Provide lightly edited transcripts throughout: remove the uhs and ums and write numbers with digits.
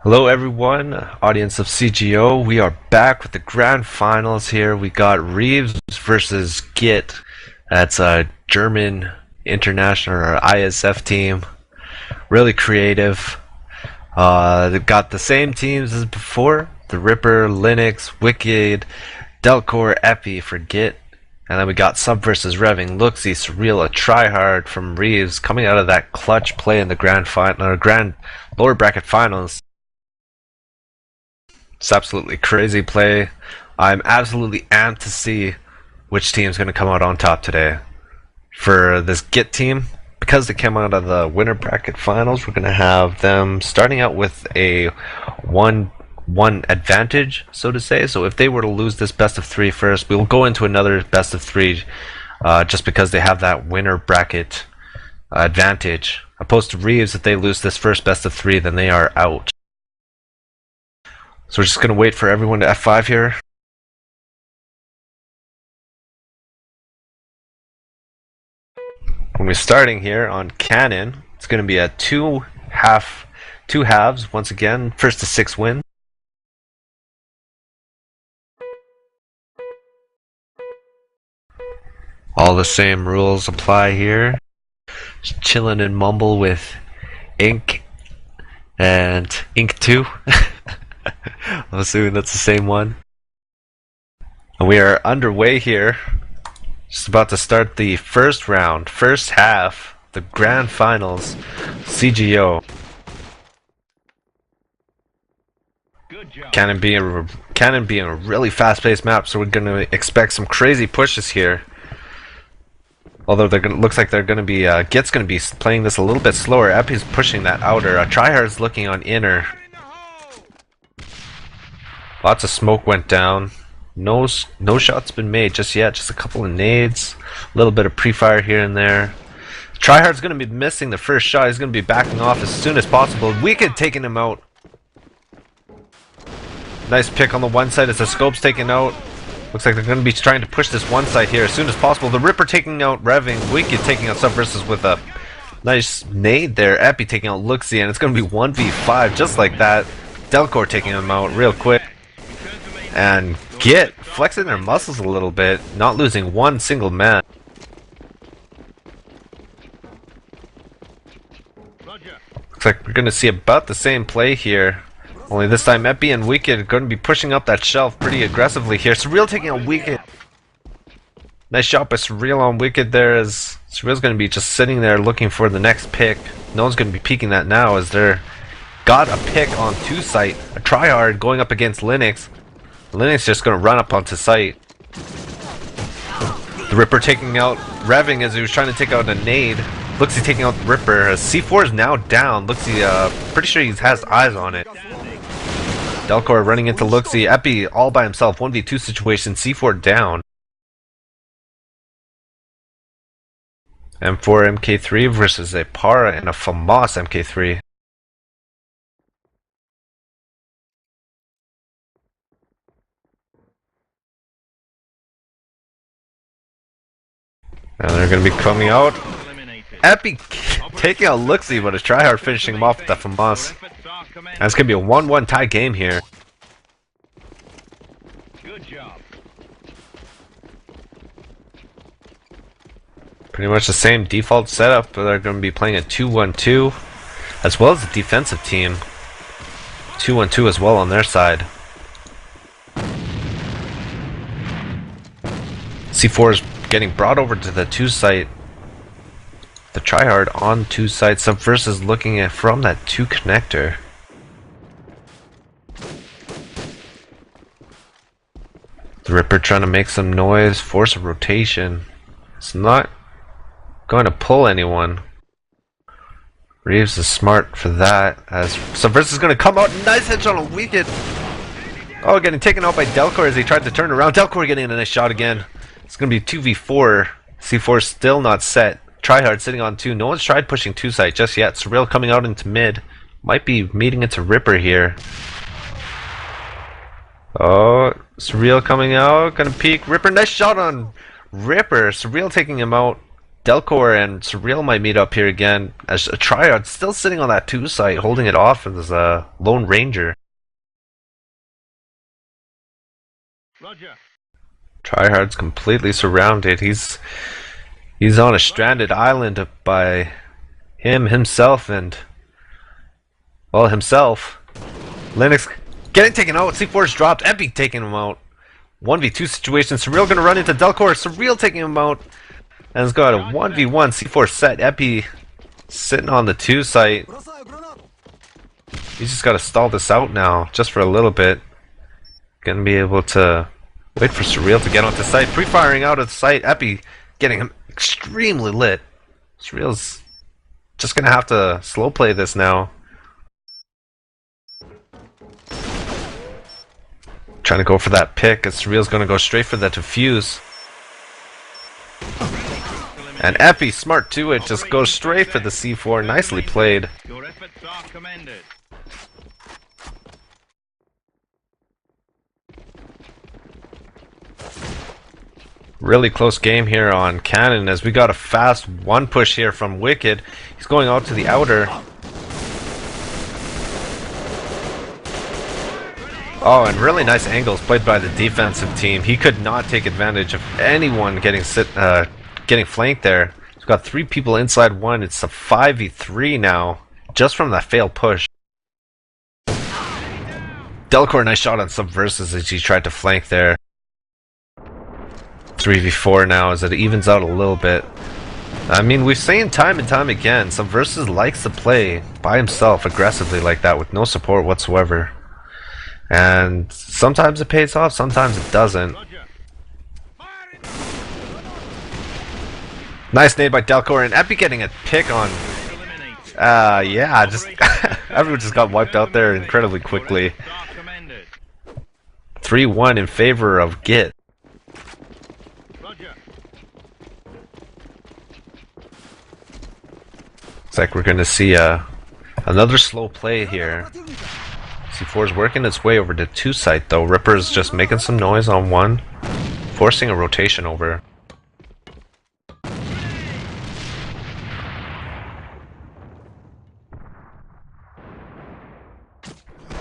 Hello everyone, audience of CGO. We are back with the Grand Finals here. We got Reves versus GiT. That's a German international or IeSF team. Really creative. They got the same teams as before. The Ripper, Linux, Wicked, Delcore, Epi for GiT. And then we got Sub versus Reving, Luxy, Surreal, a Tryhard from Reves coming out of that clutch play in the Grand Final or Grand Lower Bracket Finals. It's absolutely crazy play. I'm absolutely amped to see which team's going to come out on top today. For this GiT team, because they came out of the winner bracket finals, we're going to have them starting out with a one advantage, so to say. So if they were to lose this best of three first, we will go into another best of three just because they have that winner bracket advantage. Opposed to Reves, if they lose this first best of three, then they are out. So we're just going to wait for everyone to F5 here. When we're starting here on Canon, it's going to be a two halves once again, first to 6 win. All the same rules apply here. Just chilling and mumble with Ink and Ink 2. I'm assuming that's the same one. And we are underway here. Just about to start the first round, first half, the Grand Finals, CGO. Canon being a really fast-paced map, so we're going to expect some crazy pushes here. Although looks like they're going to be GiT's going to be playing this a little bit slower. Epi's pushing that outer. Tryhard's looking on inner. Lots of smoke went down. No shots been made just yet. Just a couple of nades. A little bit of pre-fire here and there. Tryhard's going to be missing the first shot. He's going to be backing off as soon as possible. Wicked taking him out. Nice pick on the one side as the scope's taken out. Looks like they're going to be trying to push this one side here as soon as possible. The Ripper taking out Reving. Wicked taking out Sub versus with a nice nade there. Epi taking out Luxy, and it's going to be 1v5 just like that. Delcore taking him out real quick. And GiT flexing their muscles a little bit, not losing one single man. Looks like we're going to see about the same play here. Only this time Epi and Wicked are going to be pushing up that shelf pretty aggressively here. Surreal taking out Wicked. Nice shot by Surreal on Wicked there, as Surreal's going to be just sitting there looking for the next pick. No one's going to be peeking that now as they're got a pick on 2 site. A Tryhard going up against Linux. Linux just going to run up onto site. The Ripper taking out Reving as he was trying to take out a nade. Luxy taking out the Ripper. C4 is now down. Luxy, pretty sure he has eyes on it. Delcore running into Luxy. Epi all by himself. 1v2 situation. C4 down. M4 MK3 versus a Para and a FAMAS MK3. And they're going to be coming out. Epi taking out Luxy, but a Tryhard finishing him off with the FAMAS. And it's going to be a 1-1 tie game here. Pretty much the same default setup, but they're going to be playing a 2-1-2, as well as a defensive team. 2-1-2 as well on their side. C4 is getting brought over to the 2 site. The Tryhard on 2 site. Sub versus looking at from that 2 connector. The Ripper trying to make some noise, force a rotation. It's not going to pull anyone. Reves is smart for that, as Sub versus is going to come out. Nice headshot on Wicked. Oh, getting taken out by Delcore as he tried to turn around. Delcore getting a nice shot again. It's going to be 2v4. C4 still not set. Tryhard sitting on 2. No one's tried pushing 2 site just yet. Surreal coming out into mid. Might be meeting into Ripper here. Oh, Surreal coming out. Gonna peek. Ripper. Nice shot on Ripper. Surreal taking him out. Delcor and Surreal might meet up here again as a Triad still sitting on that 2 site, holding it off as a Lone Ranger. Roger. Tryhard's completely surrounded. He's on a stranded island by himself, and well, himself. Linux getting taken out. C4's dropped. Epi taking him out. 1v2 situation. Surreal gonna run into Delcor. Surreal taking him out. And it's got a 1v1 C4 set. Epi sitting on the 2 site. He's just gotta stall this out now, just for a little bit. Gonna be able to wait for Surreal to get onto site. Pre-firing out of the site. Epi getting him extremely lit. Surreal's just gonna have to slow play this now. Trying to go for that pick as Surreal's gonna go straight for the defuse. And Epi, smart to it, just goes straight for the C4. Nicely played. Your efforts are commended. Really close game here on Canon as we got a fast 1 push here from Wicked. He's going out to the outer. Oh, and really nice angles played by the defensive team. He could not take advantage of anyone getting flanked there. He's got 3 people inside 1. It's a 5v3 now, just from that failed push. Delcor, nice shot on Subversus as he tried to flank there. 3v4 now as it evens out a little bit. I mean, we've seen time and time again, Subversus likes to play by himself aggressively like that with no support whatsoever. And sometimes it pays off, sometimes it doesn't. Nice nade by Delcor, and Epi getting a pick on. Yeah, just everyone just got wiped out there incredibly quickly. 3-1 in favor of GiT. Looks like we're gonna see another slow play here. C4 is working its way over to 2 site though. Ripper's just making some noise on 1, forcing a rotation over.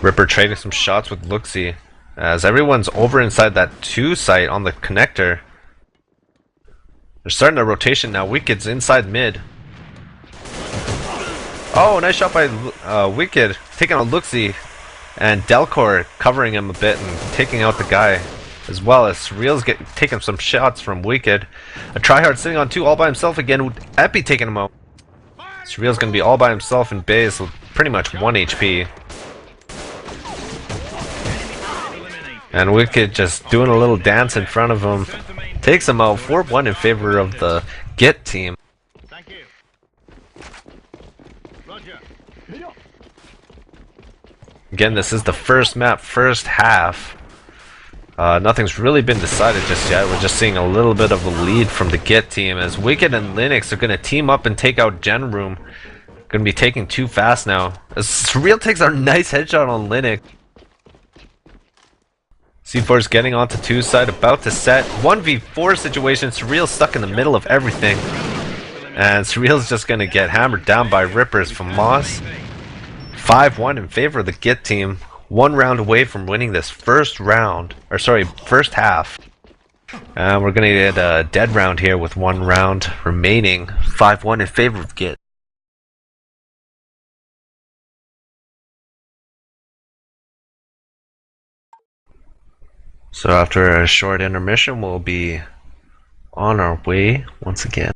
Ripper trading some shots with Luxie as everyone's over inside that 2 site on the connector. They're starting a rotation now. Wicked's inside mid. Oh, nice shot by Wicked, taking on Luxie, and Delcor covering him a bit and taking out the guy, as well as Surreal's taking some shots from Wicked. A tryhard sitting on 2 all by himself again, with Epi taking him out. Surreal's gonna be all by himself in base with pretty much 1 HP. And Wicked just doing a little dance in front of him. Takes him out 4-1 in favor of the GiT team. Thank you. Roger. Again, this is the first map, first half. Nothing's really been decided just yet. We're just seeing a little bit of a lead from the GiT team as Wicked and Linux are going to team up and take out Gen Room. Going to be taking 2 fast now. As Surreal takes our nice headshot on Linux. C4's getting onto 2 side, about to set. 1v4 situation, Surreal stuck in the middle of everything. And Surreal's just going to get hammered down by Rippers from Moss. 5-1 in favor of the GiT team. 1 round away from winning this first half. And we're going to get a dead round here with 1 round remaining. 5-1 in favor of GiT. So after a short intermission, we'll be on our way once again.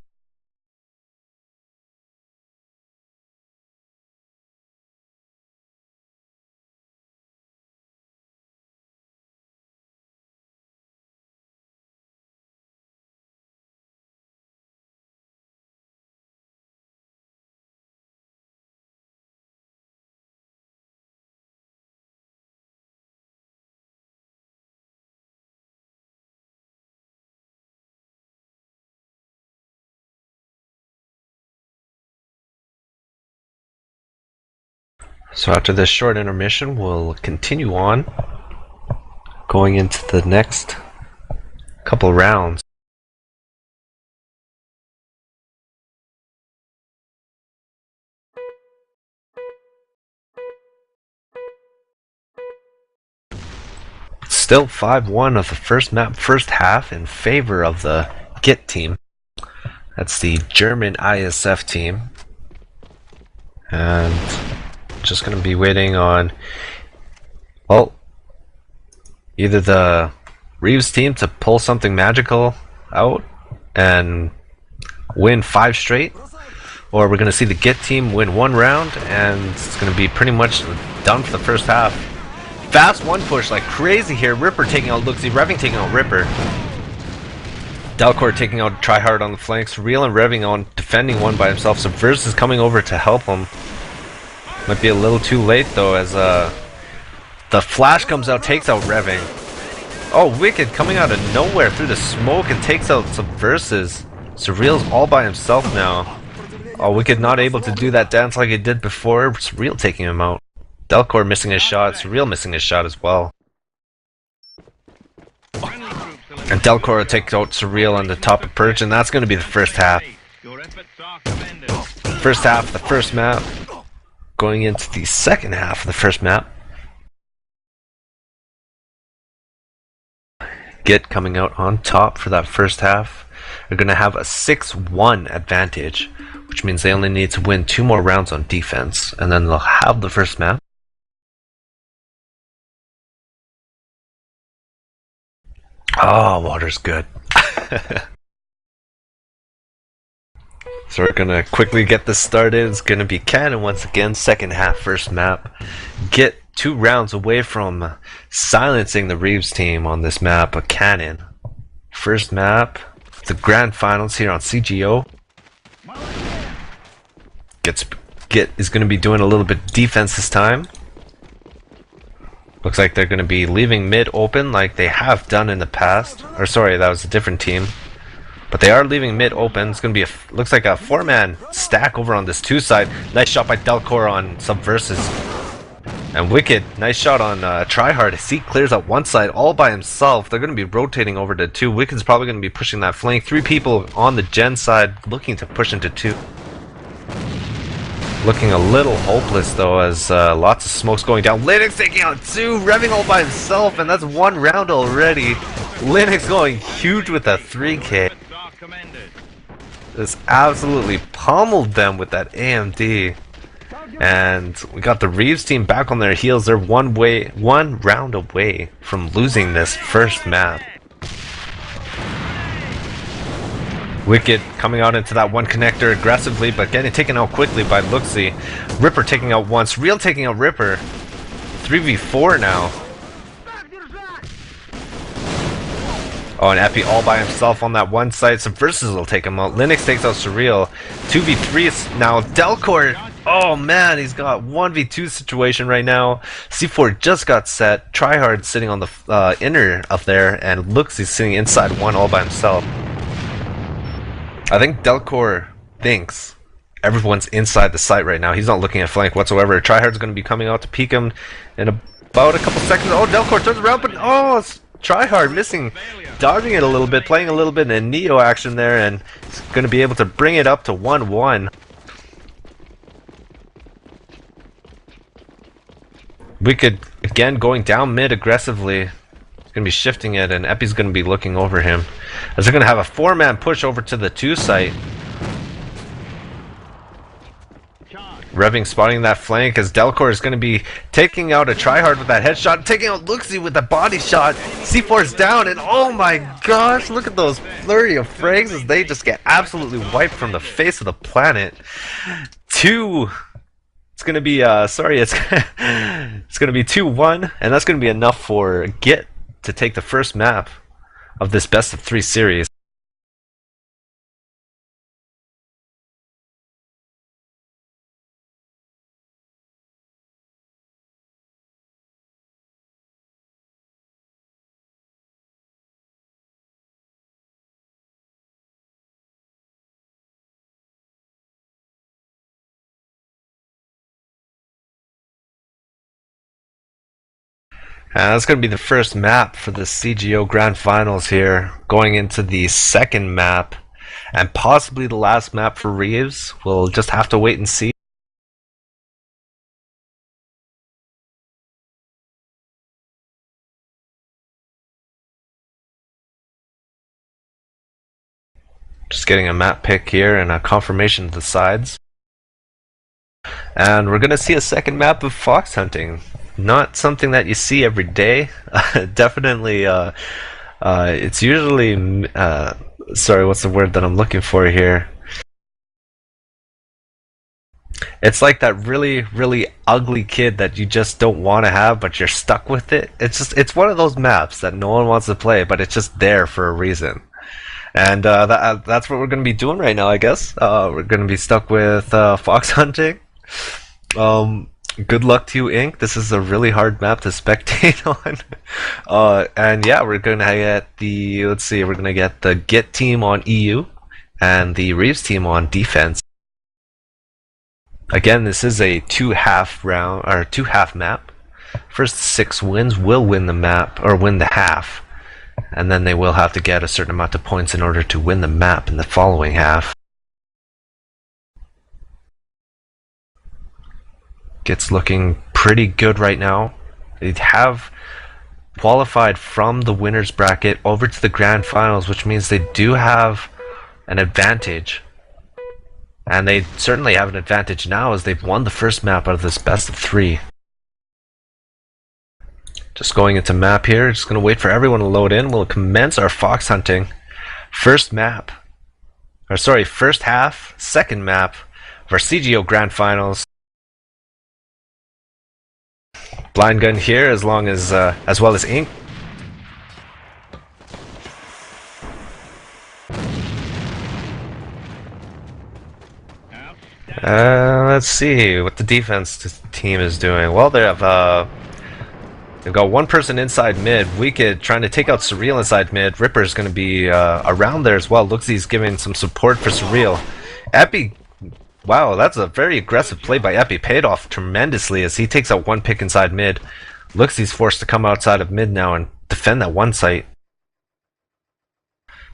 So after this short intermission, we'll continue on, going into the next couple rounds. Still 5-1 of the first map, first half in favor of the GiT team. That's the German IeSF team. And just going to be waiting on, well, either the Reves team to pull something magical out and win 5 straight, or we're going to see the GiT team win 1 round and it's going to be pretty much done for the first half. Fast one push like crazy here. Ripper taking out Luxy, Revving taking out Ripper. Delcor taking out Tryhard on the flanks, Real and Revving on defending one by himself. Subverse is coming over to help him. Might be a little too late though, as the flash comes out, takes out Revving. Oh, Wicked coming out of nowhere through the smoke and takes out Subverses. Surreal's all by himself now. Oh, Wicked not able to do that dance like he did before. Surreal taking him out. Delcor missing his shot, Surreal missing his shot as well. And Delcor takes out Surreal on the top of perch, and that's going to be the first half. First half, the first map. Going into the second half of the first map. GiT coming out on top for that first half. They're going to have a 6-1 advantage, which means they only need to win 2 more rounds on defense, and then they'll have the first map. Oh, water's good. So we're gonna quickly get this started. It's gonna be Canon once again, second half, first map. GiT 2 rounds away from silencing the Reves team on this map, a Canon. First map, the Grand Finals here on CGO. GiT is gonna be doing a little bit of defense this time. Looks like they're going to be leaving mid open like they have done in the past. Or sorry, that was a different team. But they are leaving mid open. It's going to be looks like a 4-man stack over on this 2 side. Nice shot by Delcor on Subverses. And Wicked, nice shot on Tryhard. He clears out 1 side all by himself. They're going to be rotating over to 2. Wicked's probably going to be pushing that flank. 3 people on the gen side looking to push into 2. Looking a little hopeless though, as lots of smoke's going down. Linux taking out 2, Revving all by himself, and that's 1 round already. Linux going huge with that 3K. Just absolutely pummeled them with that AMD. And we got the Reves team back on their heels. They're 1 round away from losing this first map. Wicked coming out into that 1 connector aggressively, but getting taken out quickly by Luxy. Ripper taking out once, Real taking out Ripper. 3v4 now. Oh, and Epi all by himself on that 1 side. Subverses will take him out. Linux takes out Surreal. 2v3 is now Delcor. Oh man, he's got 1v2 situation right now. C4 just got set. Tryhard sitting on the inner up there, and Luxy's sitting inside 1 all by himself. I think Delcor thinks everyone's inside the site right now. He's not looking at flank whatsoever. Tryhard's going to be coming out to peek him in about a couple seconds. Oh, Delcor turns around, but oh, Tryhard missing, dodging it a little bit, playing a little bit in Neo action there, and he's going to be able to bring it up to 1-1. Wicked again going down mid aggressively. Going to be shifting it, and Epi's going to be looking over him as they're going to have a 4-man push over to the 2 site. Revving spotting that flank as Delcor is going to be taking out a Tryhard with that headshot, taking out Luxy with the body shot. C4's down, and oh my gosh, look at those flurry of frags as they just get absolutely wiped from the face of the planet. 2. It's going to be it's going to be 2-1, and that's going to be enough for GiT to take the first map of this best of 3 series. That's going to be the first map for the CGO Grand Finals here, going into the second map, and possibly the last map for Reves. We'll just have to wait and see. Just getting a map pick here and a confirmation of the sides. And we're going to see a second map of fox hunting. Not something that you see every day. Definitely, it's usually, sorry, what's the word that I'm looking for here? It's like that really, really ugly kid that you just don't want to have, but you're stuck with it. It's one of those maps that no one wants to play, but it's just there for a reason. And that's what we're going to be doing right now, I guess. We're going to be stuck with fox hunting. Good luck to you, Inc. This is a really hard map to spectate on. And yeah, we're going to get let's see, we're going to get the GiT team on EU and the Reves team on defense. Again, this is a two-half map. First 6 wins will win the map, or win the half. And then they will have to get a certain amount of points in order to win the map in the following half. GiT's looking pretty good right now. They have qualified from the winners bracket over to the Grand Finals, which means they do have an advantage. And they certainly have an advantage now as they've won the first map out of this best of 3. Just going into map here, just going to wait for everyone to load in. We'll commence our fox hunting. First half, second map of our CGO Grand Finals. Blind gun here as well as ink. Let's see what the defense team is doing. Well, they've got one person inside mid. Wicked trying to take out Surreal inside mid. Ripper's going to be around there as well. Looks he's giving some support for Surreal. Epi, wow, that's a very aggressive play by Epi. Paid off tremendously as he takes out one pick inside mid. Looks he's forced to come outside of mid now and defend that one site.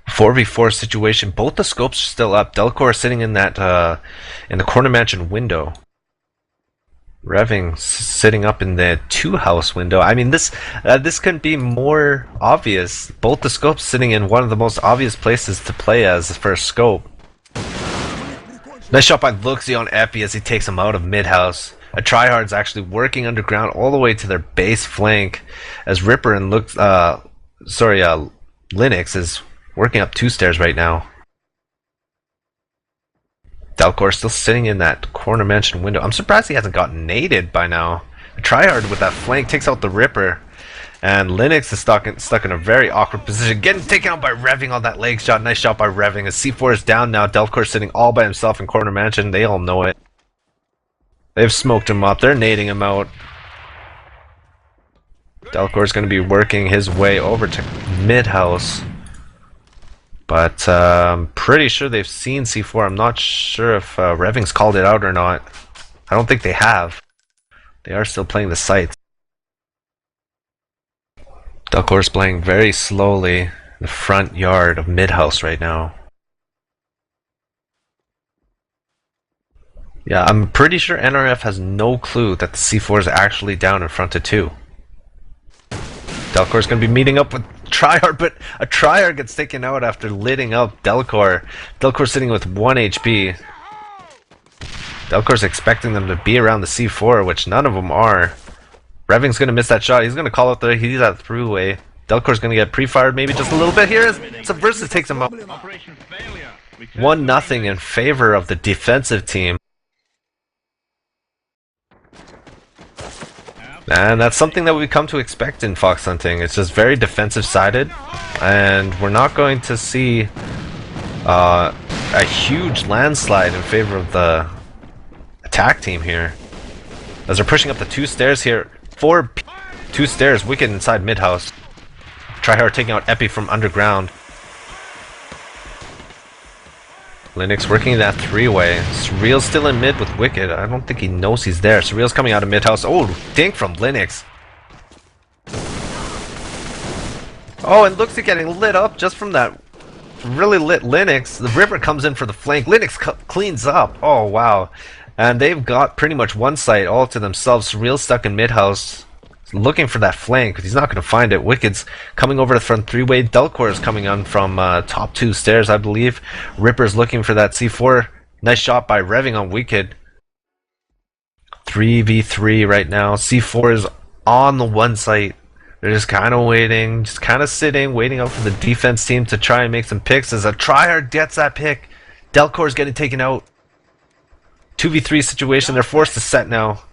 4v4 situation. Both the scopes are still up. Delcor sitting in that in the corner mansion window. Reving sitting up in the 2-house window. I mean, this couldn't be more obvious. Both the scopes sitting in one of the most obvious places to play as the first scope. Nice shot by Luxie on Epi as he takes him out of mid-house. A tryhard's actually working underground all the way to their base flank as Ripper and Linux is working up 2 stairs right now. Delcor still sitting in that corner mansion window. I'm surprised he hasn't gotten naded by now. Tryhard with that flank takes out the Ripper. And Linux is stuck in a very awkward position. Getting taken out by Reving on that leg shot. Nice shot by Reving. As C4 is down now. Delcor sitting all by himself in corner mansion. They all know it. They've smoked him up. They're nading him out. Delcor is going to be working his way over to mid-house. But I'm pretty sure they've seen C4. I'm not sure if Reving's called it out or not. I don't think they have. They are still playing the sites. Delcor's playing very slowly in the front yard of mid-house right now. Yeah, I'm pretty sure NRF has no clue that the C4 is actually down in front of 2. Delcor's going to be meeting up with Tryhard, but a Tryhard gets taken out after lidding up Delcor. Delcor's sitting with 1 HP. Delcor's expecting them to be around the C4, which none of them are. Reving's going to miss that shot. He's going to call out the throughway. Delcor's going to get pre-fired maybe just a little bit here as Subversive takes him out. 1-0 in favor of the defensive team. And that's something that we come to expect in fox hunting. It's just very defensive sided, and we're not going to see a huge landslide in favor of the attack team here. As they're pushing up the 2 stairs here. 2 stairs, Wicked inside mid-house. Tryhard taking out Epi from underground. Linux working that 3-way. Surreal's still in mid with Wicked. I don't think he knows he's there. Surreal's coming out of mid-house. Oh, dink from Linux. Oh, and looks like getting lit up just from that really lit Linux. The Ripper comes in for the flank. Linux cleans up. Oh, wow. And they've got pretty much one site all to themselves. Surreal stuck in mid-house. looking for that flank, but he's not going to find it. Wicked's coming over the front three-way. Delcor is coming on from top two stairs, I believe. Ripper's looking for that C4. Nice shot by Revving on Wicked. 3v3 right now. C4 is on the one site. They're just kind of waiting, just kind of sitting, waiting out for the defense team to try and make some picks. As a tryhard gets that pick, Delcor's getting taken out. 2v3 situation, they're forced to set now.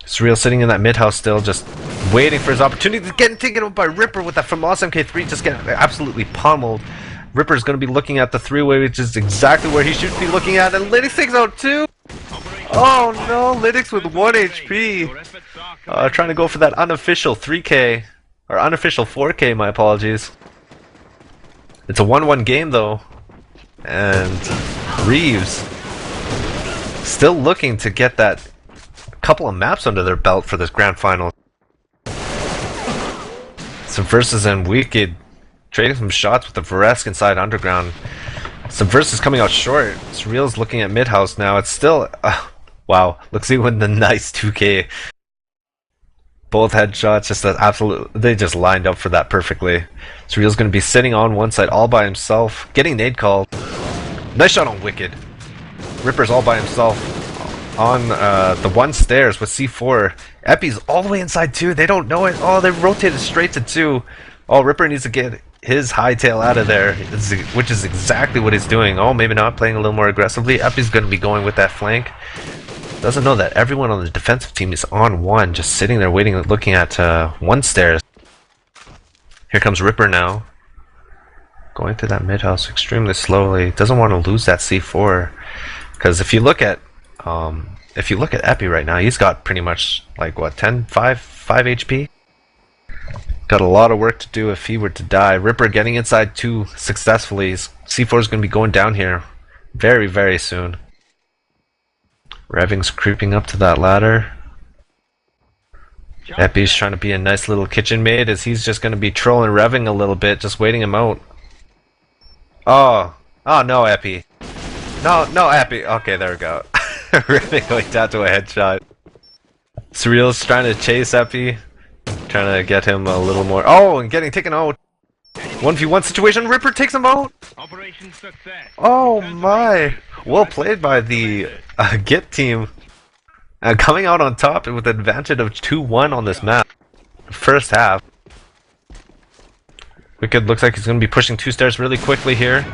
Surreal sitting in that mid house still, just waiting for his opportunity. Getting taken out by Ripper with that from Lost MK3, just getting absolutely pummeled. Ripper's going to be looking at the three-way, which is exactly where he should be looking at. And Linux takes out two. Oh no, Linux with 1 HP. Trying to go for that unofficial 3K. Or unofficial 4K, my apologies. It's a 1-1 game though. And Reves still looking to get that couple of maps under their belt for this grand final. Subversus and Wicked trading some shots with the Varesk inside underground. Subversus coming out short. Surreal's looking at mid house now. It's still wow. Looks like with the nice 2K. Both headshots, just that absolute. They just lined up for that perfectly. Surreal's going to be sitting on one side all by himself, getting nade called. Nice shot on Wicked. Ripper's all by himself on the one stairs with C4. Epi's all the way inside two. They don't know it. Oh, they rotated straight to two. Oh, Ripper needs to get his hightail out of there, which is exactly what he's doing. Oh, maybe not, playing a little more aggressively. Epi's going to be going with that flank. Doesn't know that everyone on the defensive team is on one, just sitting there waiting, looking at one stairs. Here comes Ripper now. Going through that mid house extremely slowly. Doesn't want to lose that C4. Because if you look at Epi right now, he's got pretty much like what, 5 HP? Got a lot of work to do if he were to die. Ripper getting inside two successfully. C4 is going to be going down here very, very soon. Revving's creeping up to that ladder. Epi's trying to be a nice little kitchen maid as he's just going to be trolling Revving a little bit, just waiting him out. Oh no, Epi. No, Epi. Okay, there we go. Revving going down to a headshot. Surreal's trying to chase Epi. Trying to get him a little more. Oh, and getting taken out. 1v1 situation. Ripper takes him out. Oh my. Well played by the GiT team. Coming out on top with an advantage of 2-1 on this map. First half. Wicked looks like he's going to be pushing two stairs really quickly here.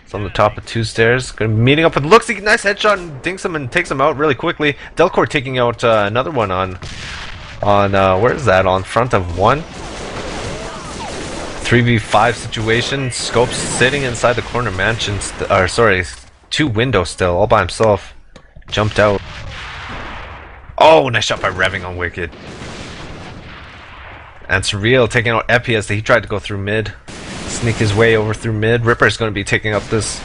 It's on the top of two stairs. Going to be meeting up with Looksy. Nice headshot and dinks him and takes him out really quickly. Delcor taking out another one on where is that? On front of one. 3v5 situation. Scope's sitting inside the corner mansion. Or sorry, two windows still, all by himself. Jumped out. Oh, nice shot by Revving on Wicked. And Surreal taking out Epi as he tried to go through mid. Sneak his way over through mid. Ripper's going to be taking up this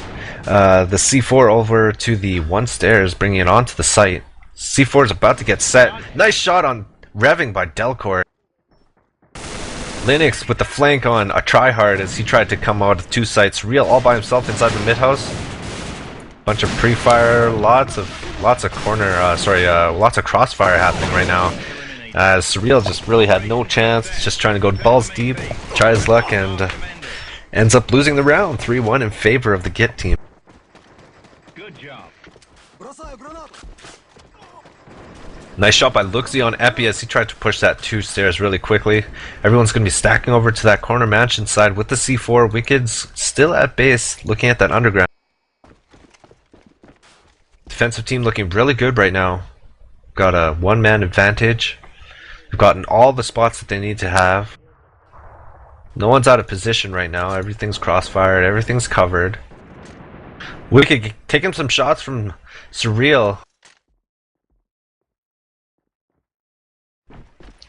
the C4 over to the one stairs, bringing it onto the site. C4 is about to get set. Nice shot on Revving by Delcor. Linux with the flank on a tryhard as he tried to come out of two sites. Real all by himself inside the mid house. Bunch of pre-fire, lots of crossfire happening right now. Surreal just really had no chance, just trying to go balls deep, try his luck, and ends up losing the round 3-1 in favor of the GiT team. Good job. Nice shot by Looksy on Epi as he tried to push that two stairs really quickly. Everyone's going to be stacking over to that corner mansion side with the C4. Wicked's still at base, looking at that underground. Defensive team looking really good right now. Got a one-man advantage. They've gotten all the spots that they need to have. No one's out of position right now. Everything's crossfired. Everything's covered. Wicked taking some shots from Surreal.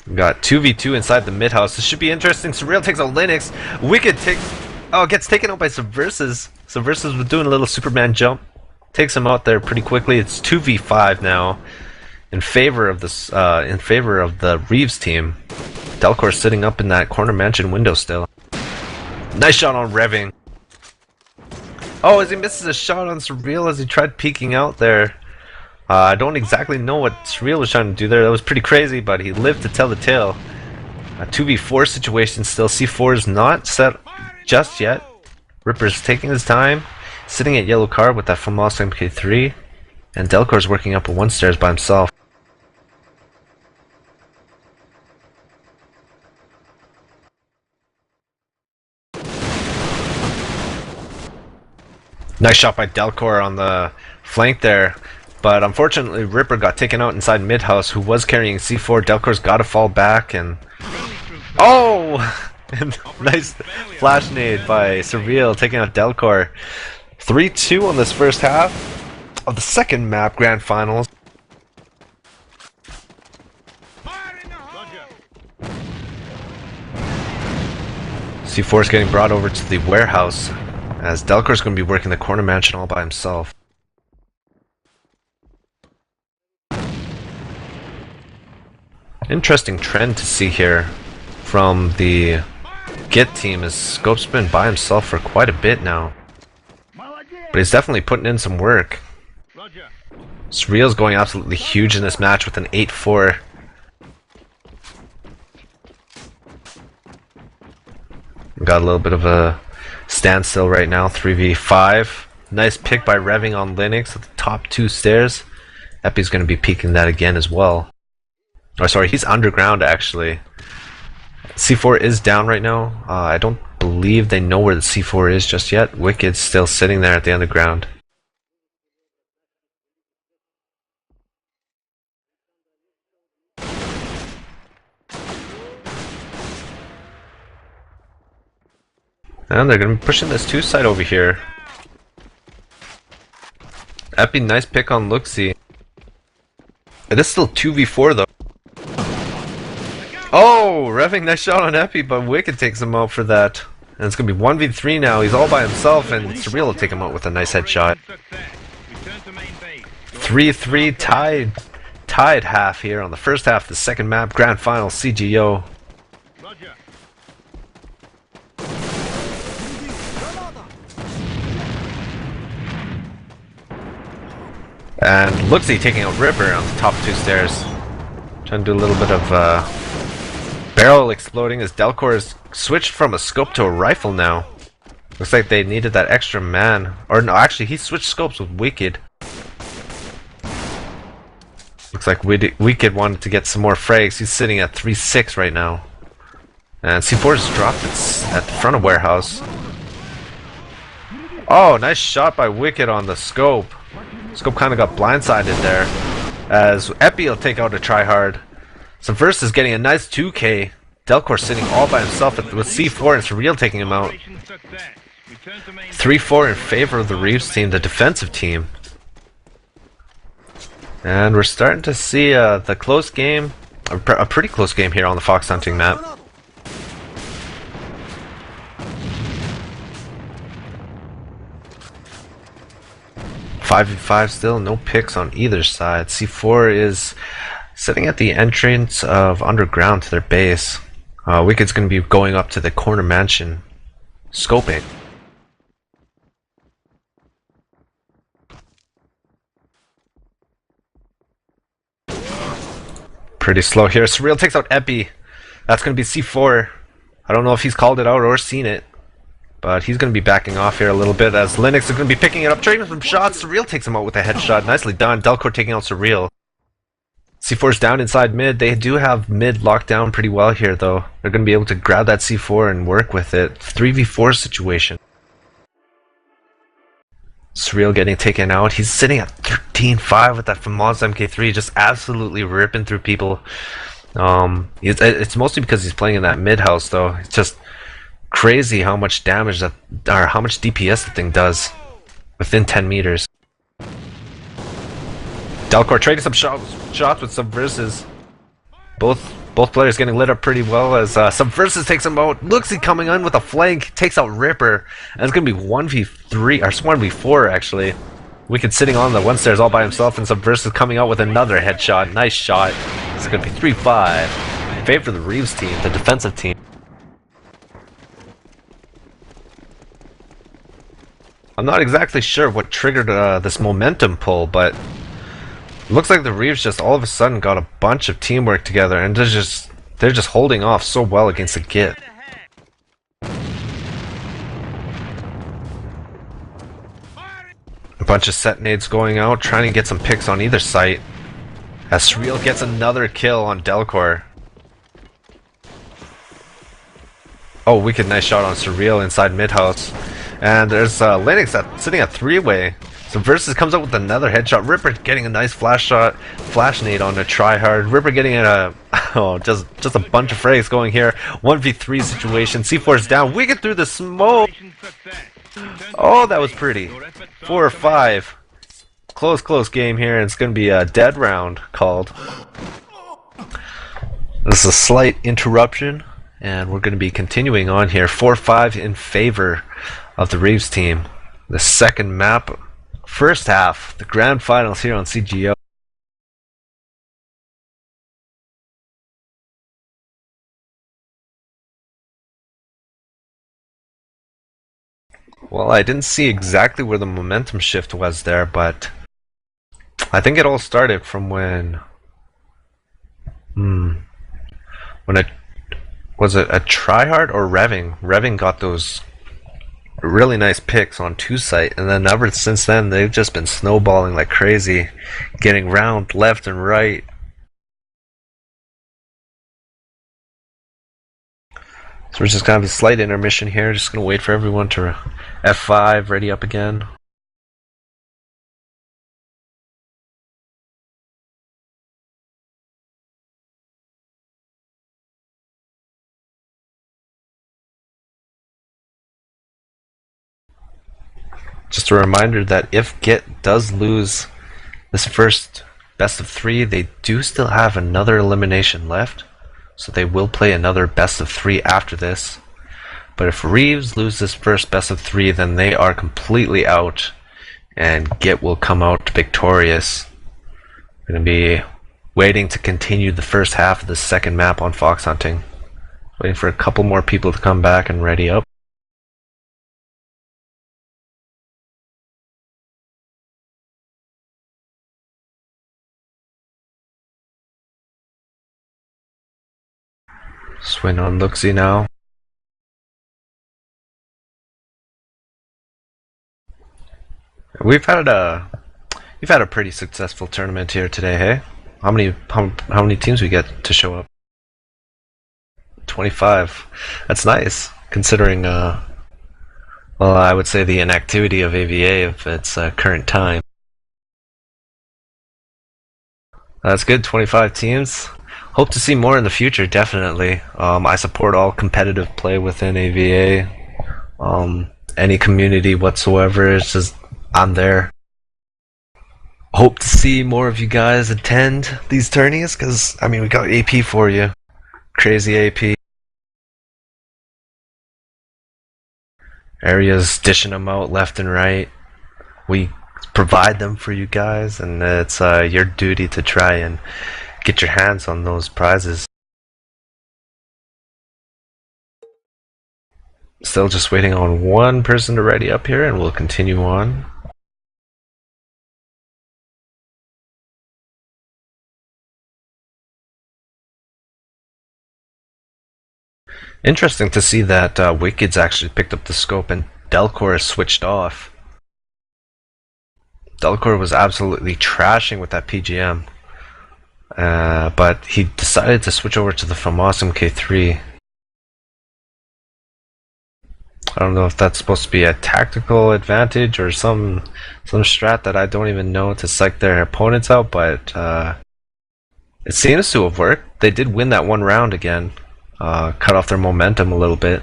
We got 2v2 inside the mid house. This should be interesting. Surreal takes out Linux. Wicked gets taken out by Subversus. Subversus was doing a little Superman jump. Takes him out there pretty quickly. It's 2v5 now in favor of this in favor of the Reves team. Delcor sitting up in that corner mansion window still. Nice shot on Revving. Oh, as he misses a shot on Surreal as he tried peeking out there. I don't exactly know what Surreal was trying to do there. That was pretty crazy, but he lived to tell the tale. A 2v4 situation still. C4 is not set just yet. Ripper's taking his time, sitting at yellow card with that FAMAS MK3, and Delcor's working up a 1 stairs by himself. Nice shot by Delcor on the flank there, but unfortunately Ripper got taken out inside mid-house, who was carrying C4. Delcor's got to fall back, and oh! And nice flash nade by Surreal, taking out Delcor. 3-2 on this first half of the second map, Grand Finals. C4 is getting brought over to the warehouse, as Delcor's going to be working the corner mansion all by himself. Interesting trend to see here from the GiT team, as Scope's been by himself for quite a bit now. But he's definitely putting in some work. Surreal's going absolutely huge in this match with an 8-4. Got a little bit of a standstill right now, 3v5. Nice pick by Reving on Linux at the top 2 stairs. Epi's going to be peeking that again as well. Oh, sorry, he's underground actually. C4 is down right now. I don't believe they know where the C4 is just yet. Wicked's still sitting there at the underground. And they're going to be pushing this 2 side over here. Epi, nice pick on Luxie. It is still 2v4 though. Oh, Reving, nice shot on Epi, but Wicked takes him out for that. And it's going to be 1v3 now. He's all by himself, and Surreal will take him out with a nice headshot. 3-3 tied half here on the first half of the second map, Grand Finals, CGO. And Luxie taking out Ripper on the top 2 stairs. Trying to do a little bit of barrel exploding as Delcor has switched from a scope to a rifle now. Looks like they needed that extra man. Or no, actually he switched scopes with Wicked. Looks like Wicked wanted to get some more frags. He's sitting at 3-6 right now. And C4 has dropped it at the front of warehouse. Oh, nice shot by Wicked on the scope. Scope kind of got blindsided there, as Epi will take out a tryhard. Subverse is getting a nice 2k. Delcor sitting all by himself with C4 and Surreal taking him out. 3-4 in favor of the Reves team, the defensive team. And we're starting to see the close game, a pretty close game here on the fox hunting map. Five v 5 still, no picks on either side. C4 is sitting at the entrance of underground to their base. Wicked's going to be going up to the corner mansion, scoping. Pretty slow here. Surreal takes out Epi. That's going to be C4. I don't know if he's called it out or seen it, but he's going to be backing off here a little bit as Linux is going to be picking it up, trading some shots. Surreal takes him out with a headshot. Nicely done. Delcor taking out Surreal. C4's down inside mid. They do have mid locked down pretty well here, though. They're going to be able to grab that C4 and work with it. 3v4 situation. Surreal getting taken out. He's sitting at 13-5 with that FAMAS MK3, just absolutely ripping through people. It's mostly because he's playing in that mid house, though. It's just crazy how much damage that, or how much DPS the thing does within 10 meters. Delcor trading some shots with Subverses. Both players getting lit up pretty well as Subverses takes him out. Luxie coming in with a flank, takes out Ripper, and it's gonna be 1v3 or 1v4 actually. Wicked sitting on the 1 stairs all by himself, and Subverses coming out with another headshot. Nice shot. It's gonna be 3-5 in favor of the Reves team, the defensive team. I'm not exactly sure what triggered this momentum pull, but Looks like the Reves just all of a sudden got a bunch of teamwork together, and they're just holding off so well against the GiT. A bunch of set nades going out, trying to get some picks on either site. As Surreal gets another kill on Delcor. Oh, wicked nice shot on Surreal inside mid house. And there's Linux sitting at 3-way. So Versus comes up with another headshot. Ripper getting a nice flash shot, flash nade on a tryhard. Ripper getting in a just a bunch of frags going here. 1v3 situation. C4's down. Wicked through the smoke. Oh, that was pretty. 4 or 5. Close game here, and it's going to be a dead round called. This is a slight interruption, and we're going to be continuing on here. 4-5 in favor of the Reves team. The second map, first half, the Grand Finals here on CGO. Well, I didn't see exactly where the momentum shift was there, but I think it all started from when was it a tryhard or Reving? Reving got those really nice picks on 2-site, and then ever since then they've just been snowballing like crazy, getting round left and right. So we're just gonna have a slight intermission here, just gonna wait for everyone to F5, ready up again. Just a reminder that if GiT does lose this first best of 3, they do still have another elimination left, so they will play another best of 3 after this. But if Reves lose this first best of 3, then they are completely out, and GiT will come out victorious. We're going to be waiting to continue the first half of the second map on fox hunting. Waiting for a couple more people to come back and ready up. Swin on Looksy now. We've had a pretty successful tournament here today, hey? How many teams we get to show up? 25. That's nice, considering well, I would say the inactivity of AVA of its current time. That's good, 25 teams. Hope to see more in the future, definitely. I support all competitive play within AVA. Any community whatsoever, it's just, I'm there. Hope to see more of you guys attend these tourneys, because, I mean, we got AP for you. Crazy AP. Areas dishing them out left and right. We provide them for you guys, and it's your duty to try and get your hands on those prizes. Still just waiting on one person to ready up here, and we'll continue on. Interesting to see that Wicked's actually picked up the scope and Delcor is switched off. Delcor was absolutely trashing with that PGM. But he decided to switch over to the FAMAS MK3. I don't know if that's supposed to be a tactical advantage or some strat that I don't even know to psych their opponents out, but it seems to have worked. They did win that one round again, cut off their momentum a little bit.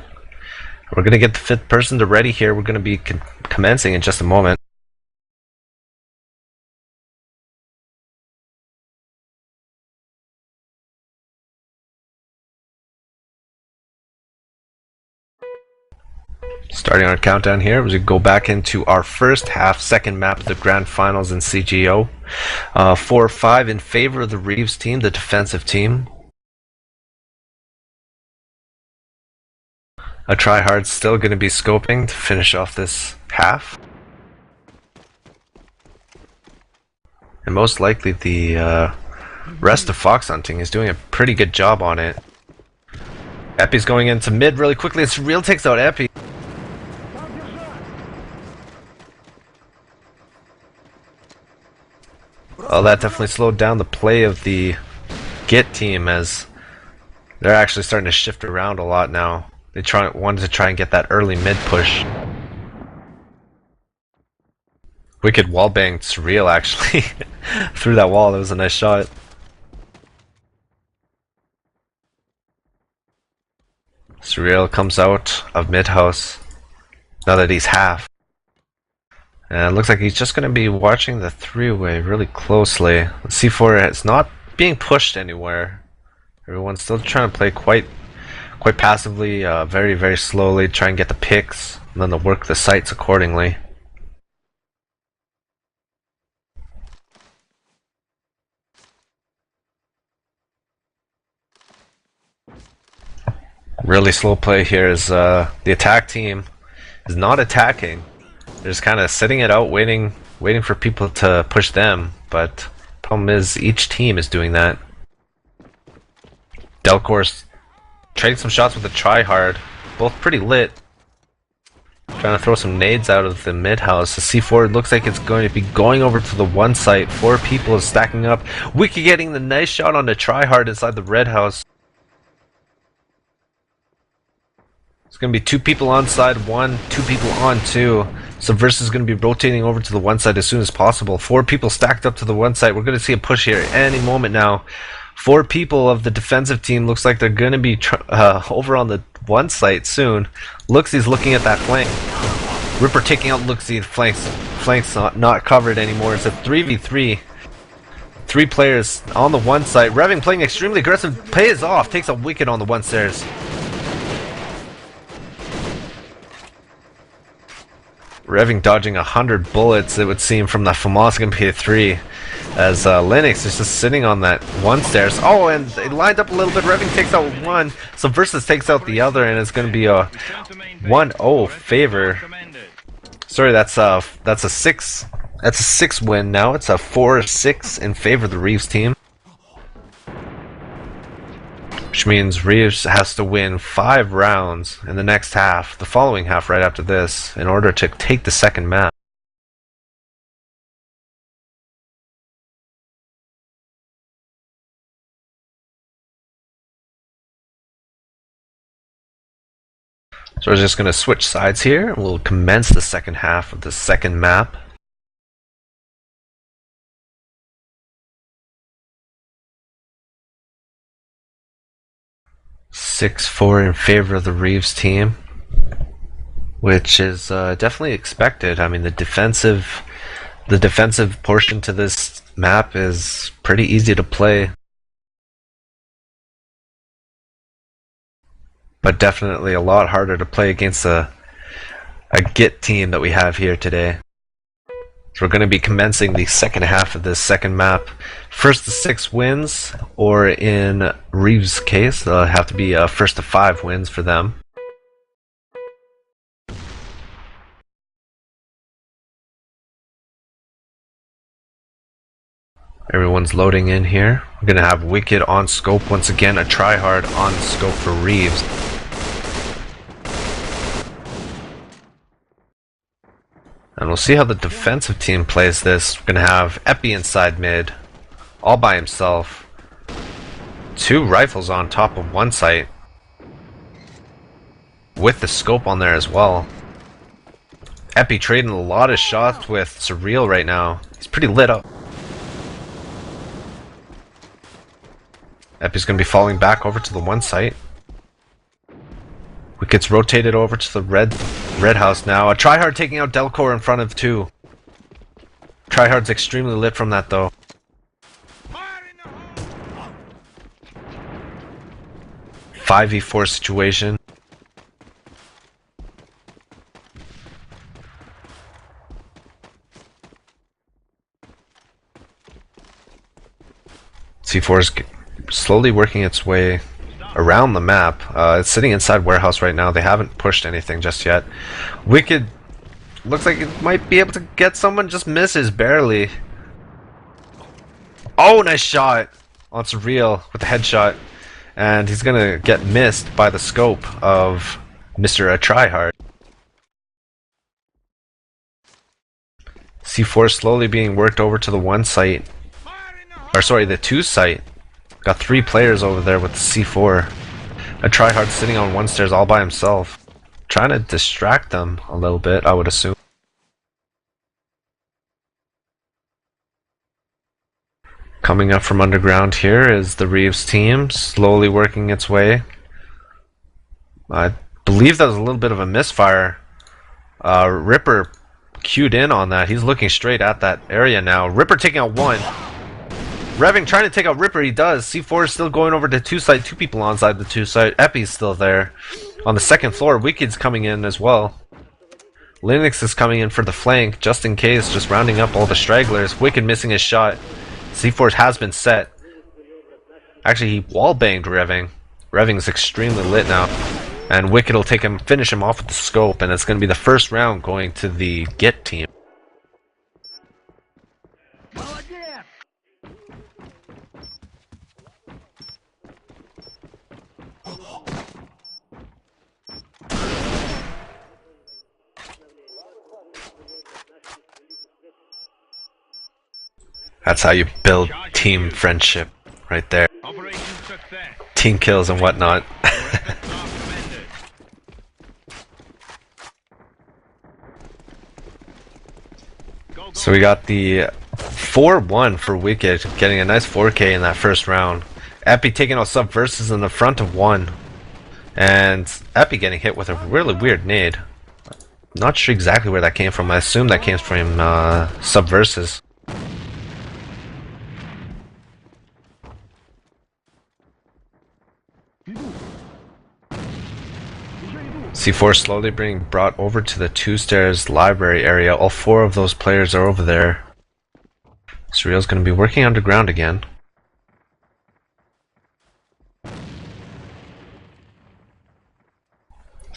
We're going to get the 5th person to ready here. We're going to be commencing in just a moment. Starting our countdown here, we go back into our first half, second map of the Grand Finals in CGO. 4-5 in favor of the Reves team, the defensive team. A tryhard's still going to be scoping to finish off this half. And most likely the rest of Fox Hunting is doing a pretty good job on it. Epi's going into mid really quickly. It's Real takes out Epi. Oh, that definitely slowed down the play of the GiT team, as they're actually starting to shift around a lot now. They wanted to try and get that early mid push. Wicked wallbang Surreal actually through that wall. That was a nice shot. Surreal comes out of mid house now that he's half. And it looks like he's just going to be watching the three-way really closely. The C4 is not being pushed anywhere. Everyone's still trying to play quite passively, very, very slowly, try and get the picks, and then they'll work the sites accordingly. Really slow play here is the attack team is not attacking. They're just kind of sitting it out, waiting for people to push them. But problem is, each team is doing that. Delcor's trading some shots with a tryhard, both pretty lit. Trying to throw some nades out of the mid house. The C4 looks like it's going to be going over to the one site. 4 people is stacking up. Wiki getting the nice shot on the tryhard inside the red house. It's going to be 2 people on side 1, 2 people on 2. Subversus is going to be rotating over to the one side as soon as possible. 4 people stacked up to the one side. We're going to see a push here any moment now. 4 people of the defensive team looks like they're going to be over on the one site soon. Looksey's looking at that flank. Ripper taking out Looksey. Flank's not covered anymore. It's a 3v3. 3 players on the one site. Reving playing extremely aggressive. Pays off. Takes a wicket on the one stairs. Reving dodging 100 bullets, it would seem, from that FAMAS MP3, as Linux is just sitting on that one stairs. Oh, and they lined up a little bit. Reving takes out one, Subversus takes out the other, and it's going to be a 1-0 favor. Sorry, that's a 6. That's a 6 win now. It's a 4-6 in favor of the Reves team. Which means Reves has to win 5 rounds in the next half, the following half right after this, in order to take the second map. So we're just going to switch sides here, and we'll commence the second half of the second map. (6-4) in favor of the Reves team, which is definitely expected. I mean, the defensive portion to this map is pretty easy to play, but definitely a lot harder to play against a GiT team that we have here today. So we're going to be commencing the second half of this second map. First to 6 wins, or in Reeves' case, they'll have to be first to 5 wins for them. Everyone's loading in here. We're going to have Wicked on scope once again, a tryhard on scope for Reeves. And we'll see how the defensive team plays this. We're going to have Epi inside mid, all by himself. 2 rifles on top of one site, with the scope on there as well. Epi trading a lot of shots with Surreal right now. He's pretty lit up. Epi's going to be falling back over to the one site. Gets rotated over to the red house now. A tryhard taking out Delcor in front of 2. Tryhard's extremely lit from that though. 5v4 situation. C4 is slowly working its way around the map. It's sitting inside warehouse right now. They haven't pushed anything just yet. Wicked looks like it might be able to get someone, just misses barely. Oh, nice shot on Surreal with the headshot. And he's gonna get missed by the scope of Mr. Tryhard. C4 slowly being worked over to the one site. Or sorry, the two site. Got 3 players over there with the C4. A Tryhard sitting on one stairs all by himself. Trying to distract them a little bit, I would assume. Coming up from underground here is the Reves team, slowly working its way. I believe that was a little bit of a misfire. Ripper cued in on that. He's looking straight at that area now. Ripper taking out one. Reving trying to take out Ripper, he does. C4 is still going over to two side, 2 people on side the 2 side. Epi's still there. On the second floor, Wicked's coming in as well. Linux is coming in for the flank, just in case, just rounding up all the stragglers. Wicked missing his shot. C4 has been set. Actually, he wall-banged Reving. Reving is extremely lit now. And Wicked will finish him off with the scope, and it's going to be the first round going to the GiT team. That's how you build team friendship, right there. Team kills and whatnot. So we got the 4-1 for Wicked, getting a nice 4K in that first round. Epi taking out Subversus in the front of 1. And Epi getting hit with a really weird nade. Not sure exactly where that came from. I assume that came from Subversus. C4 slowly being brought over to the 2 stairs library area. All 4 of those players are over there. Surreal's going to be working underground again.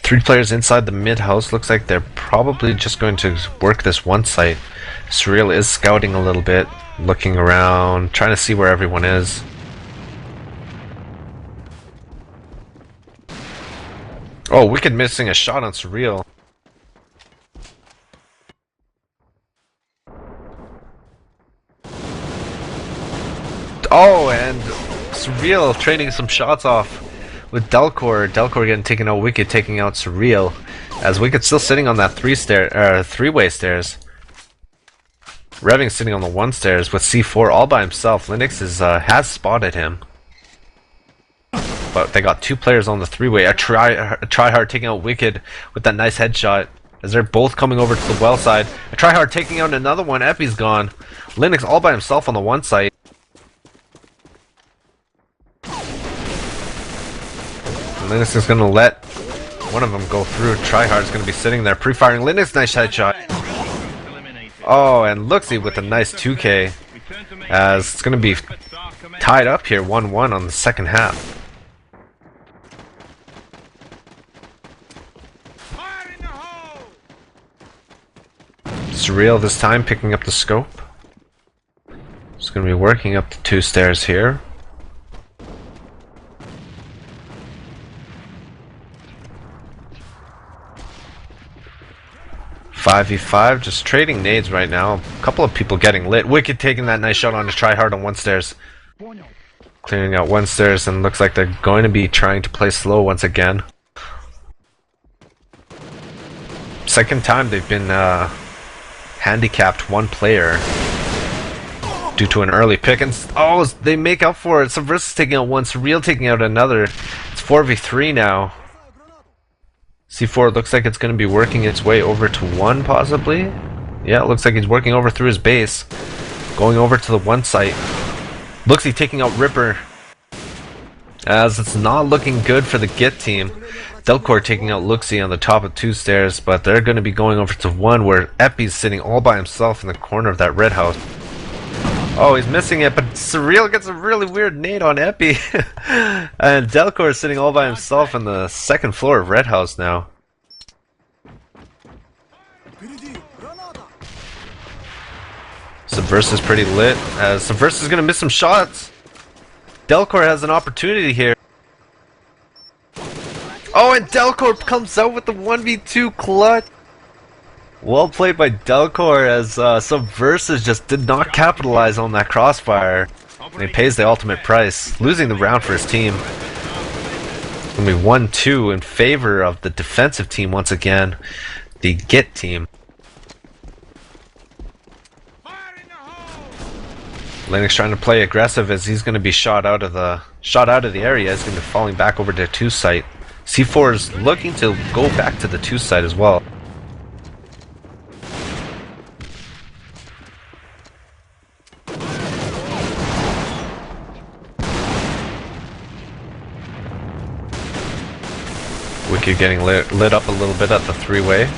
Three players inside the mid house. Looks like they're probably just going to work this one site. Surreal is scouting a little bit, looking around, trying to see where everyone is. Oh, Wicked missing a shot on Surreal. Oh, and Surreal trading some shots off with Delcor. Delcor getting taken out, Wicked taking out Surreal. As Wicked's still sitting on that three-way stairs. Reving sitting on the 1 stairs with C4 all by himself. Linux has spotted him. But they got 2 players on the 3-way. A Tryhard taking out Wicked with that nice headshot. As they're both coming over to the well side. A Tryhard taking out another one. Epi's gone. Linux all by himself on the 1 site. And Linux is going to let one of them go through. Tryhard's going to be sitting there pre-firing. Linux, nice headshot. Oh, and Luxy with a nice 2K. As it's going to be tied up here 1-1 on the second half. Surreal this time picking up the scope. It's going to be working up the 2 stairs here. .5v5, just trading nades right now. A couple of people getting lit. Wicked taking that nice shot on his Tryhard on 1 stairs. Clearing out 1 stairs, and looks like they're going to be trying to play slow once again. Second time they've been handicapped 1 player due to an early pick, and oh, they make up for it. Subversus taking out 1, Surreal taking out another. It's 4v3 now. C4 looks like it's going to be working its way over to 1 possibly. Yeah, it looks like he's working over through his base, going over to the 1 site. Luxy taking out Ripper, as it's not looking good for the GiT team. Delcor taking out Luxy on the top of 2 stairs, but they're going to be going over to 1 where Epi's sitting all by himself in the corner of that red house. Oh, he's missing it, but Surreal gets a really weird nade on Epi. And Delcor is sitting all by himself on the 2nd floor of red house now. Subverse is pretty lit, as Subverse is gonna miss some shots. Delcor has an opportunity here. Oh, and Delcor comes out with the 1v2 clutch. Well played by Delcor, as Subversus just did not capitalize on that crossfire. And he pays the ultimate price, losing the round for his team. It's gonna be 1-2 in favor of the defensive team once again, the GiT team. Linux trying to play aggressive as he's going to be shot out of the area. He's going to be falling back over to 2 site. C4 is looking to go back to the 2 site as well. Wicked getting lit up a little bit at the 3-way.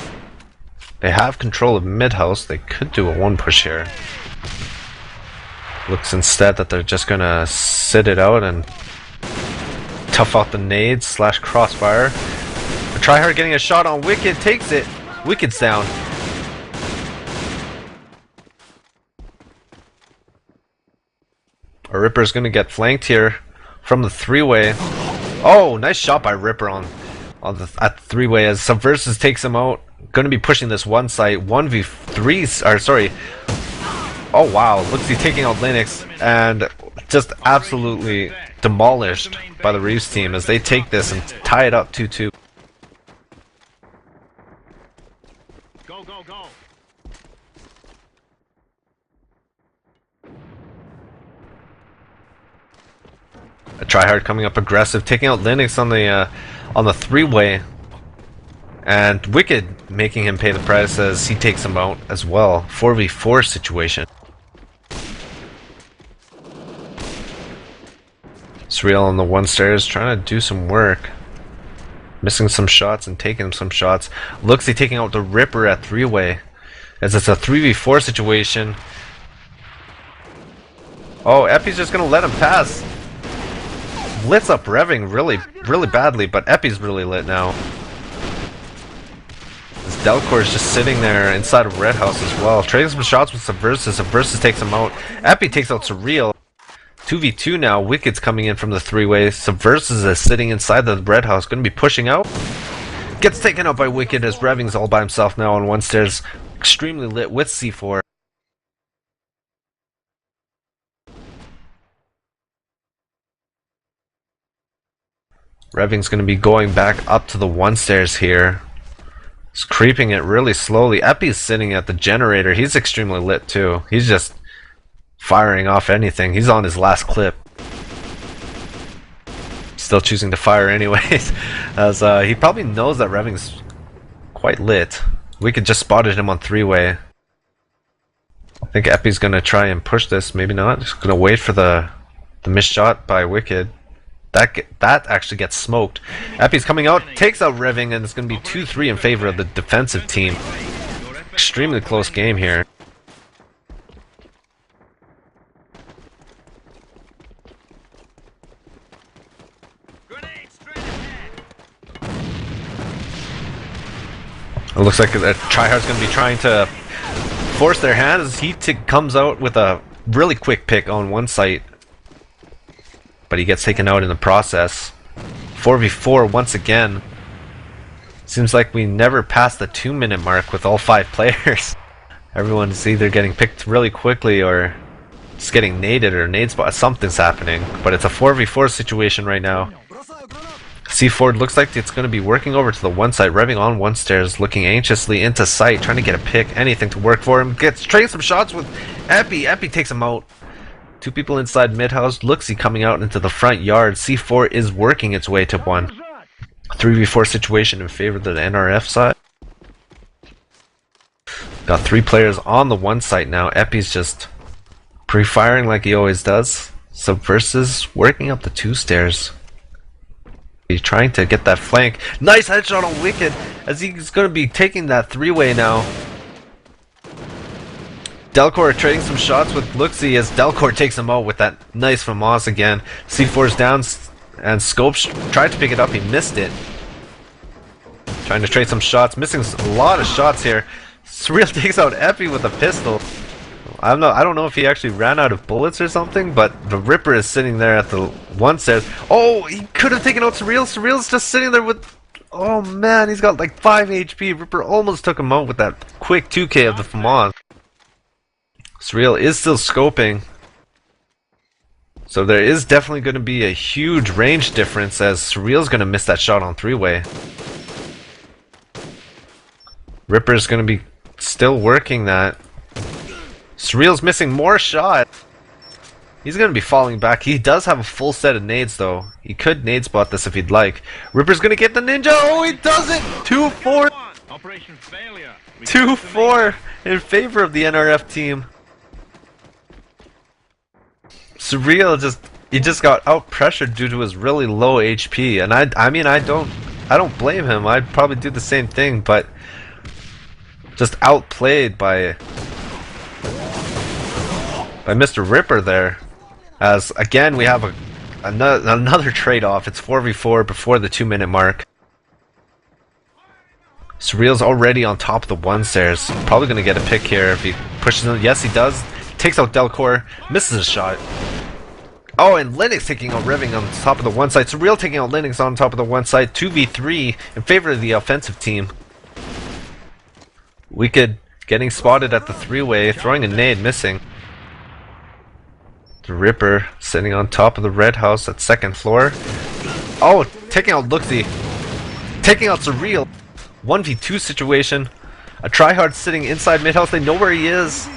They have control of mid house. They could do a 1 push here. Looks instead that they're just gonna sit it out and tough out the nades slash crossfire. Tryhard getting a shot on Wicked, takes it. Wicked's down. A Ripper's gonna get flanked here from the 3-way. Oh, nice shot by Ripper at the 3-way as Subversus takes him out. Gonna be pushing this 1 site 1v3, or sorry. Oh wow, looks he's taking out Linux and just absolutely demolished by the Reves team as they take this and tie it up 2-2. Go, go, go. A Tryhard coming up aggressive, taking out Linux on the 3-way. And Wicked making him pay the price as he takes him out as well. 4v4 situation. Surreal on the 1 stairs, trying to do some work. Missing some shots and taking some shots. Looksy taking out the Ripper at 3-way. As it's a 3v4 situation. Oh, Epi's just gonna let him pass. Lits up Revving really badly, but Epi's really lit now. This Delcor is just sitting there inside of Red House as well. Trading some shots with Subversus. Subversus takes him out. Epi takes out Surreal. 2v2 now. Wicked's coming in from the 3-way. Subversus is sitting inside the Red House. Going to be pushing out. Gets taken out by Wicked as Revving's all by himself now on 1 stairs. Extremely lit with C4. Revving's going to be going back up to the 1 stairs here. He's creeping it really slowly. Epi's sitting at the generator. He's extremely lit too. He's just firing off anything. He's on his last clip. Still choosing to fire anyways. As he probably knows that Revving's quite lit. We could just spotted him on 3-way. I think Epi's going to try and push this. Maybe not. Just going to wait for the missed shot by Wicked. That actually gets smoked. Epi's coming out, takes out Revving, and it's going to be 2-3 in favor of the defensive team. Extremely close game here. It looks like Tryhard's going to be trying to force their hand as he comes out with a really quick pick on 1 site. But he gets taken out in the process. 4v4 once again. Seems like we never passed the 2-minute mark with all 5 players. Everyone's either getting picked really quickly or just getting naded or nade spot. Something's happening. But it's a 4v4 situation right now. C4 looks like it's going to be working over to the 1 site. Revving on 1 stairs, looking anxiously into sight, trying to get a pick, anything to work for him. Gets trading some shots with Epi. Epi takes him out. 2 people inside mid house. Looksy coming out into the front yard. C4 is working its way to 1. 3v4 situation in favor of the NRF side. Got 3 players on the 1 site now. Epi's just pre-firing like he always does. Subversus working up the 2 stairs. He's trying to get that flank. Nice headshot on Wicked as he's going to be taking that 3-way now. Delcor trading some shots with Looksy as Delcor takes him out with that nice FAMAS again. C4's down and Scopes tried to pick it up. He missed it. Trying to trade some shots. Missing a lot of shots here. Surreal takes out Epi with a pistol. I don't know if he actually ran out of bullets or something, but the Ripper is sitting there at the one stairs. Oh, he could have taken out Surreal. Surreal's just sitting there with. Oh man, he's got like 5 HP. Ripper almost took him out with that quick 2K of the FAMAS. Surreal is still scoping. So there is definitely going to be a huge range difference as Surreal's going to miss that shot on 3-way. Ripper's going to be still working that. Surreal's missing more shots. He's going to be falling back. He does have a full set of nades though. He could nade spot this if he'd like. Ripper's going to get the ninja. Oh, he does it! 2-4. Operation failure. 2-4 in favor of the NRF team. Surreal just got out pressured due to his really low HP, and I mean I don't blame him. I'd probably do the same thing, but just outplayed by Mr. Ripper there. As again we have another trade-off. It's 4v4 before the 2-minute mark. Surreal's already on top of the one stairs. Probably gonna get a pick here if he pushes him. Yes, he does. Takes out Delcor, misses a shot. Oh, and Linux taking out Reving on top of the one side. Surreal taking out Linux on top of the one side. 2v3 in favor of the offensive team. Wicked getting spotted at the 3-way, throwing a nade, missing. The Ripper sitting on top of the red house at 2nd floor. Oh, taking out Looksy. Taking out Surreal. 1v2 situation. A tryhard sitting inside mid house. They know where he is.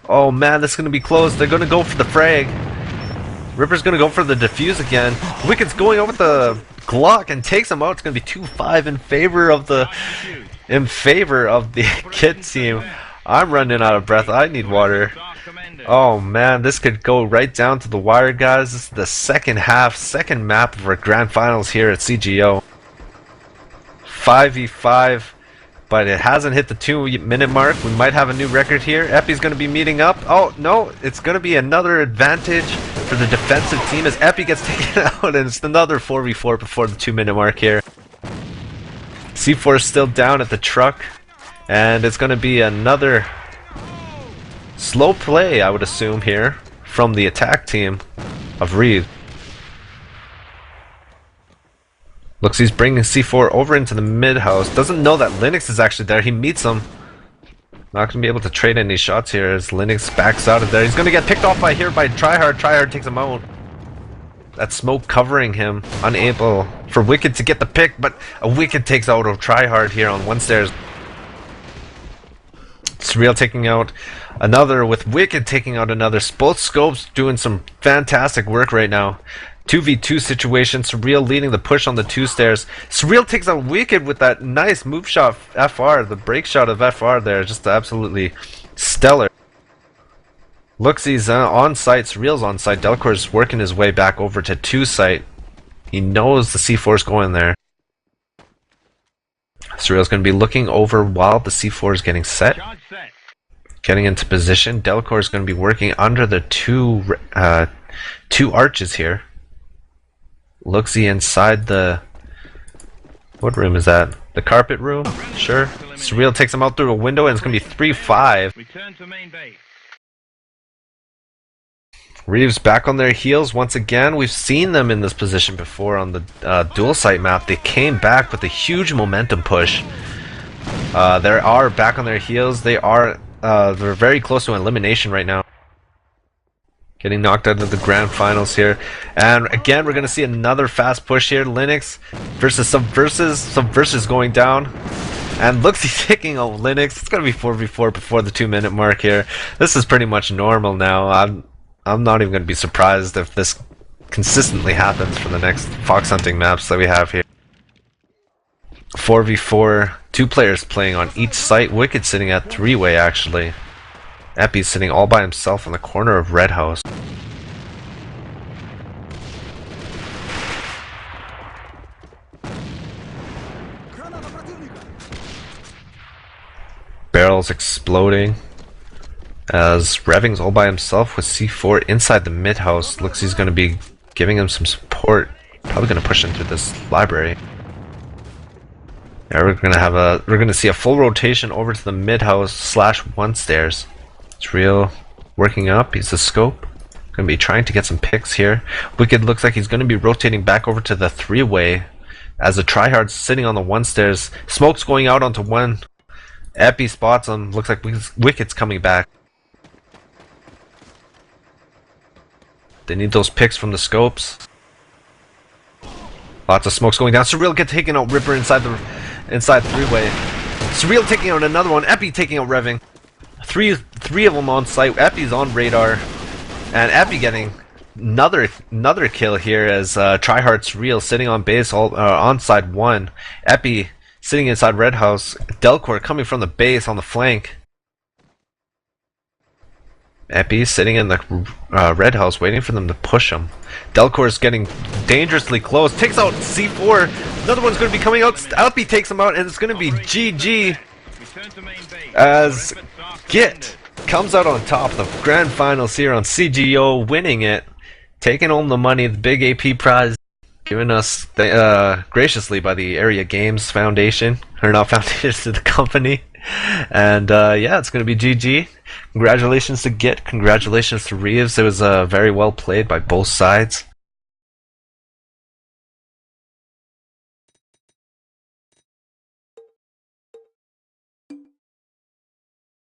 Oh man, this is going to be close. They're going to go for the frag. Ripper's going to go for the defuse again. Wicked's going over the Glock and takes him out. It's going to be 2-5 in favor of the GiT team. I'm running out of breath. I need water. Oh man, this could go right down to the wire, guys. This is the second half, second map of our Grand Finals here at CGO. 5v5. But it hasn't hit the 2-minute mark. We might have a new record here. Epi's going to be meeting up. Oh, no. It's going to be another advantage for the defensive team as Epi gets taken out. And it's another 4v4 before the 2-minute mark here. C4 is still down at the truck. And it's going to be another slow play, I would assume, here from the attack team of Reves. Looks he's bringing C4 over into the mid house. Doesn't know that Linux is actually there. He meets him. Not going to be able to trade any shots here as Linux backs out of there. He's going to get picked off by Tryhard. Tryhard takes him out. That smoke covering him. Unable for Wicked to get the pick, but a Wicked takes out Tryhard here on one stairs. Surreal taking out another with Wicked taking out another. Both scopes doing some fantastic work right now. 2v2 situation. Surreal leading the push on the 2 stairs. Surreal takes out Wicked with that nice move shot FR. The break shot of FR there. Just absolutely stellar. Looksy's on site. Surreal's on site. Delcor's working his way back over to 2 site. He knows the C4's going there. Surreal's going to be looking over while the C4 is getting set. Getting into position. Delcor's going to be working under the two arches here. Looksy inside the... What room is that? The carpet room? Sure. Surreal takes him out through a window and it's going to be 3-5. Return to main base. Reves back on their heels once again. We've seen them in this position before on the dual site map. They came back with a huge momentum push. They are back on their heels. They're very close to elimination right now. Getting knocked out of the Grand Finals here. And again, we're going to see another fast push here. Linux versus Subversus going down. And Looksy taking out Linux. It's going to be 4v4 before the 2-minute mark here. This is pretty much normal now. I'm not even going to be surprised if this consistently happens for the next fox hunting maps that we have here. 4v4, 2 players playing on each site. Wicked sitting at 3-way actually. Epi's sitting all by himself in the corner of Red House. Barrels exploding as Reving's all by himself with C4 inside the mid house. Looks he's going to be giving him some support. Probably going to push him through this library. Yeah, we're going to see a full rotation over to the mid house /1 stairs. It's Real working up. He's a scope. Gonna be trying to get some picks here. Wicked looks like he's gonna be rotating back over to the three-way as the tryhard's sitting on the one stairs. Smoke's going out onto one. Epi spots him. Looks like Wicked's coming back. They need those picks from the scopes. Lots of smokes going down. Surreal get taken out. Ripper inside three-way. Surreal taking out another one. Epi taking out Reving. Three of them on site. Epi's on radar. And Epi getting another kill here as Tryhard's Real sitting on base on side one. Epi sitting inside Red House. Delcor coming from the base on the flank. Epi sitting in the Red House waiting for them to push him. Delcor is getting dangerously close. Takes out C4. Another one's going to be coming out. Epi takes him out and it's going to be GG as GiT comes out on top of the Grand Finals here on CGO, winning it, taking home the money, the big AP prize, given us graciously by the Area Games Foundation, or not foundation, to the company. And yeah, it's going to be GG. Congratulations to GiT, congratulations to Reves. It was very well played by both sides.